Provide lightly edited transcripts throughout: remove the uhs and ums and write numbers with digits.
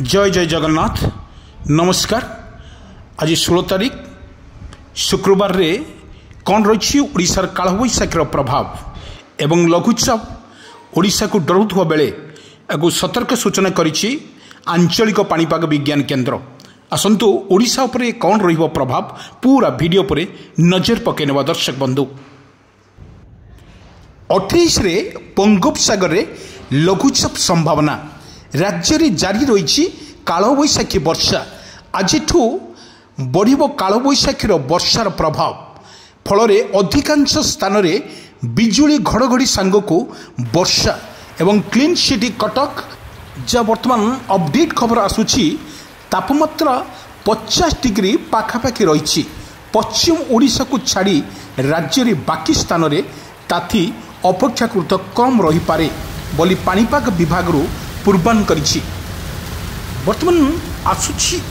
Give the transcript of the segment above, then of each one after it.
जय जय जगन्नाथ नमस्कार। आज 16 तारीख शुक्रवार रे कौन रही ओडिशार कालबैशाखीर प्रभाव एवं लघुचाप ओडिशा को डरुवा बेले एक सतर्क सूचना करिछि आंचलिक पाणीपाग विज्ञान केन्द्र। आसंतु ओडिशा उपरे कौन रहिबो प्रभाव पूरा वीडियो पर नजर पकेनेबा दर्शक बंधु। 28 रे बंगोपसागर रे लघुचाप संभावना राज्य रे जारी रही कालबैशाखी वर्षा। आज बढ़िबो कालबैशाखीर वर्षार प्रभाव फल अधिकांश स्थान रे बिजुली घड़घड़ी सांगको वर्षा एवं क्लीन सिटी कटक जा वर्तमान अपडेट खबर आसुची तापमात्रा 50 डिग्री पाखापाखि रही। पश्चिम ओडिशा को छाड़ी राज्य रे बाकी स्थान रे ताती अपेक्षाकृत कम रही पारे बोली पाणीपाग विभाग पूर्वानुमान करिछि। वर्तमान आसुछि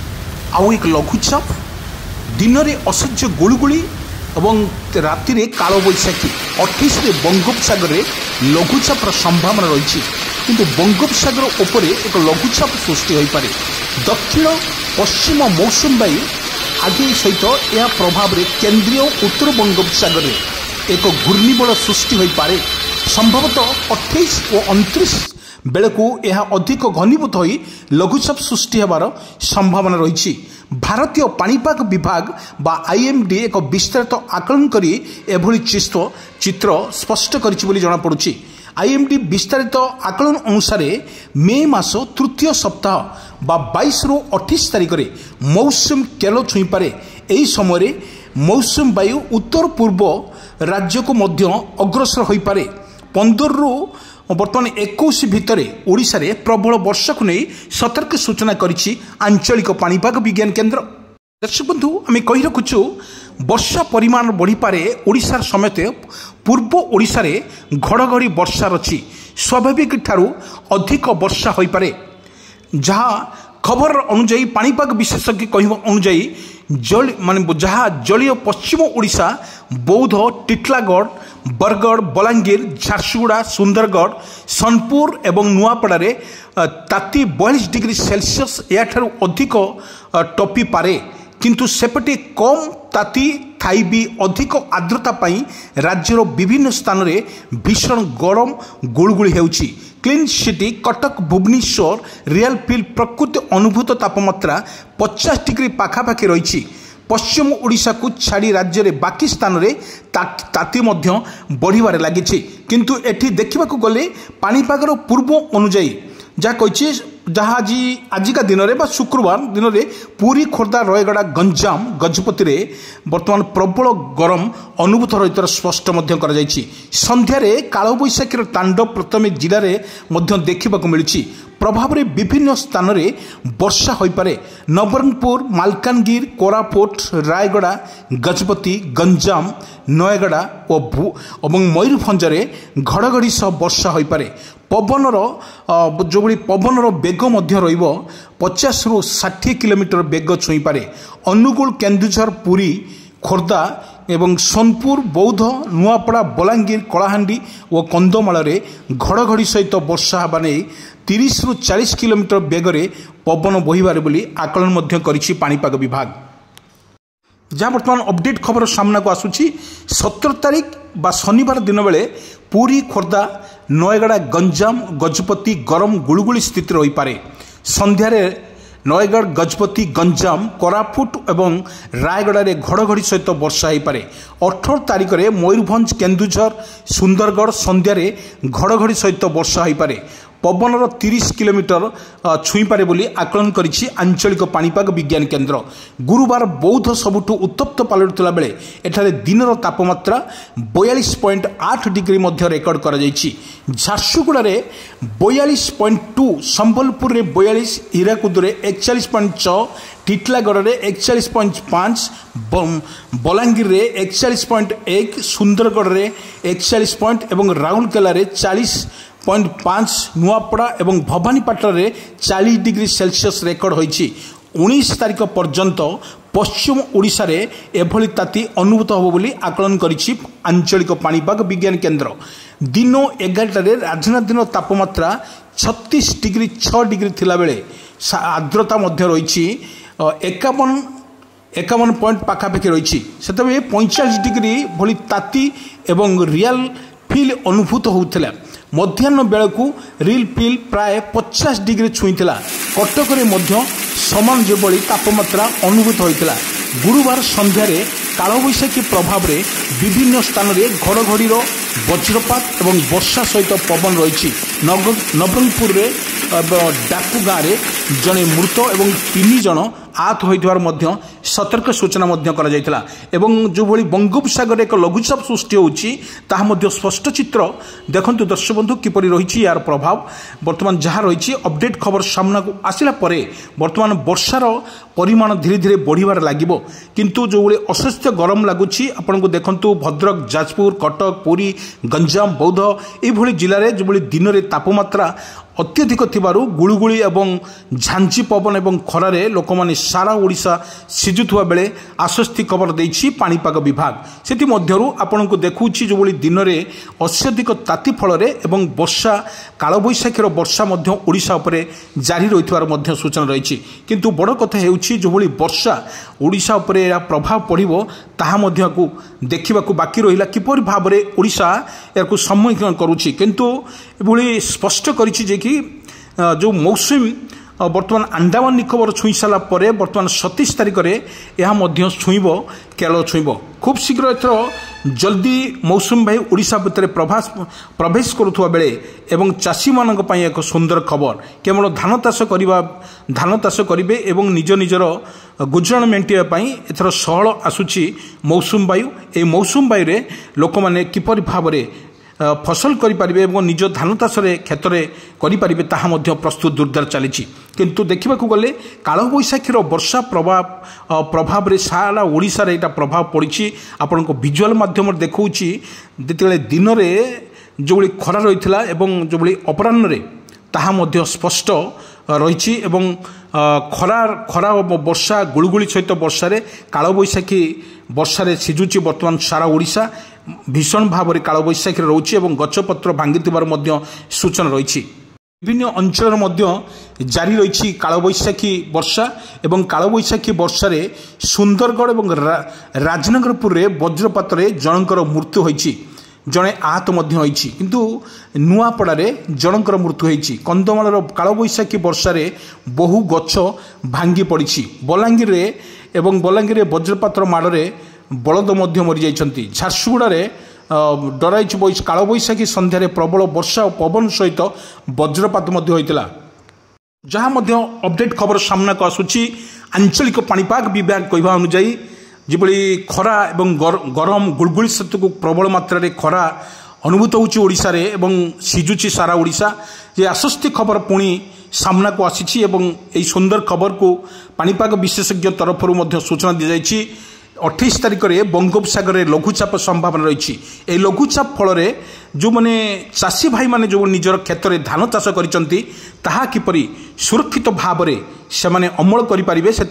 आउ एक लघुचाप दिन में असह्य गुळुगुळी एवं राति रे कालबैशाखी 28 रे बंगोपसागर रे लघुचापर संभावना रही। किंतु बंगोपसागर उपरे एक लघुचाप सृष्टि हो पारे। दक्षिण पश्चिम मौसुमी वायु आगे सहित यह प्रभाव रे केंद्रीय उत्तर बंगोपसागर रे एक घूर्णिबल सृष्टि हो पारे। संभवतः 28 और 29 बेलू यह अधिक घनीभूत हो लघुचाप सृष्टि होबार संभावना रही। भारतीय पाणीपाग विभाग बा आईएमडी एक विस्तारित आकलन करी एभली चित्र स्पष्ट करिछि जना पड़ुछि। आईएमडी विस्तारित आकलन अनुसार मे मास तृतीय सप्ताह बा 22 रु 28 तारिख में मौसम केल छुई पारे। यही समय मौसम वायु उत्तर पूर्व राज्य को मध्य अग्रसर हो पारे। 15 रु वर्तमान 21 भितर ओडिशा रे प्रबल वर्षा को नहीं सतर्क सूचना करिछि आंचलिक पाणीपाग विज्ञान केन्द्र। दर्शक बंधु आम कही रखुचु वर्षा परिमाण बढ़ी पारे। ओडिशार समेत पूर्व ओडिशा रे घड़घड़ी वर्षा रछि स्वाभाविक ठारू अधिक वर्षा हो पारे। जहाँ खबर अनुजाई पाणीपाग विशेषज्ञ कहवा अनुजाई जल माने जहाँ जलीय पश्चिम ओडिशा बौद्ध टिटलागढ़ बरगढ़ बलांगीर झारसुगुड़ा सुंदरगढ़ सोनपुर एवं नुआपड़ा रे ताती 42 डिग्री सेल्सियस या अधिक टपी पारे। किंतु सेपटे कम ताती थाई भी अधिक आर्द्रता पाई राज्यर विभिन्न स्थान रे भीषण गरम गुळगुळी हेउछि। Clean city Cuttack Bhubaneswar real feel प्रकृति अनुभूत तापमात्रा 50 डिग्री पाखापाखि रही। पश्चिम ओडिशा को छाड़ी राज्य रे बाकी स्थान रे ताती मध्य बढ़िबारे लागिछि। किंतु एठी देखिबाकू गले पाणीपागर पूर्व अनुजाई जहाँ कही जहाँ आजिका दिन में शुक्रवार दिन में पुरी खोर्धा रायगड़ा गंजाम गजपति रे वर्तमान प्रबल गरम अनुभूत रही स्पष्ट संध्यारे कालबैशाखीर तांडव प्रथमे जिले में देखा मिली। प्रभाव में विभिन्न स्थान में वर्षा हो पारे। नवरंगपुर मालकानगिरी कोरापुट रायगड़ा गजपति गंजाम नयगड़ा और मयूरभंज में घड़घड़ी सह वर्षा हो पारे। पवनर जो पवनर बेग मध्य रहिबो 50 रु 60 किलोमीटर बेग छुई पारे। अनुगुल केन्दुझर पुरी खोर्धा एवं सोनपुर बौद्ध नुआपड़ा बलांगीर कलाहांडी और कंधमाल घड़घड़ी सहित वर्षा होगा नहीं 30 रु 40 किलोमीटर बेगरे पवन बहिबारे बोली आकलन मध्य करिछि पाणीपाग विभाग। जहाँ वर्तमान अपडेट खबर सामना को आसुछि 17 तारीख बा शनिवार दिन बेले पुरी खोर्धा नयगड़ा गंजाम गजपति गरम गुळुगुळी स्थिति रही पारे। संध्यारे नयगढ़ गजपति गंजाम कोरापुट एवं रायगड़ा रे घड़घड़ी सहित वर्षा हो पारे। 18 तारीख में मयूरभंज केन्दुझर सुंदरगढ़ संध्यारे घड़घड़ी सहित वर्षा हो पारे। पवनर 30 किलोमीटर छुई पारे बोली आकलन करिछि आंचलिक पाणीपाग विज्ञान केन्द्र। गुरुवार बौद्ध सबुठु उत्तप्त पालटिला बेले एठारे दिनर तापमात्रा 42.8 डिग्री मध्य रेकर्ड करा जायछि। झारसुगुड़ा रे 42.2 संबलपुर रे 42 हीराकुद रे 41.6 टिटलागढ़ रे 41.5 बलांगीर रे 41.1 सुंदरगढ़ रे 41 एवं राउरकेला रे 40.5 नुआपड़ा एवं भवानीपाटना रे 40 डिग्री सेल्सियस रेकर्ड होइछि। 19 तारीख पर्यंत पश्चिम ओडिशा रे एभली ताती अनुभूत होबो बोली आकलन करिछि आंचलिक पाणीपाग विज्ञान केन्द्र। दिन 11 राजधानी दिन तापमात्रा 36 डिग्री 6 डिग्री थिला बेले आर्द्रता रही 51 पॉइंट पाखापाखि रही से 45 डिग्री भली ताती एवं रियल फिल अनुभूत होता मध्याह्न बेलू रिल फिल प्राय 50 डिग्री छुईला कटक में समान जो तापमात्रा अनुभूत होता गुरुवार संध्यार कालबैशाखी प्रभाव में विभिन्न स्थान में घड़घड़ी वज्रपात और वर्षा सहित पवन रही नवरंगपुर डाकू गाँव में जड़े मृत और 3 जन आहत होइथिबार सतर्क सूचना जो भली बंगोपसागर एक लघुचाप सृष्टि होउछि ताहा मध्य स्पष्ट चित्र देखंतु दर्शक बंधु किपरि रही यार प्रभाव वर्तमान जहाँ रही अपडेट खबर सामना को आसिला परे वर्तमान वर्षार परिमाण धीरे धीरे बढ़िबार लागिबो किंतु जो भली असह्य गरम लगुछि आपन को देखंतु भद्रक जाजपुर कटक पुरी गंजाम बौद्ध ए भली जिले में जो भली दिन में तापमात्रा अत्यधिक थिबारु गुळुगुळी एवं झांझी पवन एवं खरारे लोक माने सारा ओडिशा सिजुथुवा बेले आश्वस्ति खबर देछि पाणीपाग विभाग सेति मध्यरु आपन को देखुछि जो भली दिन में अत्यधिक ताती फल एवं वर्षा कालबैशाखीर वर्षा मध्य ओडिशा उपरे जारी रहिथिबार मध्य सूचना रही किंतु बड़ कथा हेउछि जो भली वर्षा ओडिशा उपरे प्रभाव पड़िबो ताहा मध्य को देखा बाकी रहिला किपरि भाव में ओडिशा याकु सम्मुखीन करुछि किंतु एभली स्पष्ट करिछि जे कि जो मौसम बर्तमान अंडमान निकोबर छुई सारा पर बर्तमान 27 तारिख में यह छुईब केरल छुईब खूब शीघ्र एथर जल्दी मौसम भाई ओडिशा भितर प्रवेश करुवा बेले एवं चाषी मानक पई एक सुंदर खबर केवल धान चाष करेंगे एवं निज निजर गुजराण मेंटिया एथर सहल आसुची मौसम वायु ए मौसम वायु लोक मैंने किपरि भाव में फसल करें और निज धान चाष क्षेत्र में करें ताहा प्रस्तुत जोरदार चली किंतु देखा गले कालबैशाखीर वर्षा प्रभाव में सारा ओडिशा रे एटा प्रभाव पड़ी आपण को विजुअल माध्यम देखौछि जिते दिन में जो भली खरा रही जो भली अपराह्न ताहा मध्य स्पष्ट रही खरा वर्षा गुळुगुळी सहित वर्षा कालबैशाखी वर्षा सिजुची वर्तमान सारा ओडिशा भीषण भाव में कालबैशाखी रोचे और गछपत्र भांगी सूचना रही विभिन्न अंचल जारी रही कालबैशाखी वर्षा और कालबैशाखी वर्षा सुंदरगढ़ और राजनगरपुर में वज्रपात जनकर मृत्यु होती जड़े आहत किंतु नुआपड़े जनकर मृत्यु होती कंधमाल कालबैशाखी वर्षा बहु गछ भांगी पड़ी बलांगीर एवं बलांगीर वज्रपात माड़े बलद मरी जाइछन्ति झारसुगुड़े डराई कालबैशाखी संध्यारे प्रबल वर्षा और पवन सहित वज्रपात होता जहाँ अपडेट खबर सामना को आसुची आंचलिक पाणीपाग विभाग कहवा अनुजाई जिभली खरा एवं गरम गुळगुळी सहित को प्रबल मात्रा खरा अनुभूत होउची ओडिशा रे एवं सिजुची सारा ओडिशा जे आश्वस्ति खबर पुणी सामना को आसी एवं सुंदर खबर को पाणीपाग विशेषज्ञ तरफ सूचना दी जाइछि 28 तारिख में बंगोपसागर में लघुचाप संभावना रही ए लघुचाप फल जो मैंने चाषी भाई माने जो निजर क्षेत्र में धान चाष करा किपरि सुरक्षित भाव में से अमल करेंगे से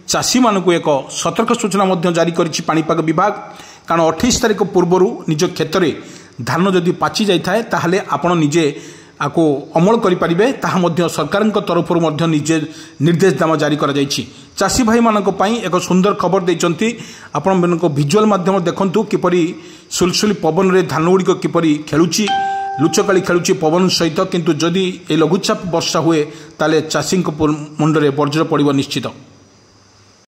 चाषी मानक एक सतर्क सूचना जारी करिछि पाणीपाग विभाग कारण 28 तारिख पूर्व निज क्षेत्र में धान जदि पाची जाए ताहले आपण निजे आपको अमल करेंगे ताहा सरकार तरफ निजे निर्देशनामा जारी करा जाइछि चाषी भाई मानक पई एक सुंदर खबर देइचंती आपण विजुअल माध्यम देखंतु किपरि सुलसुली पवन रे धान गुड़िक किपरि खेलुची लुचकाली खेलुची पवन सहित किंतु जदि ए लघुचाप वर्षा हुए ताले चाषी मुंडरे वज्र पड़िबो निश्चित।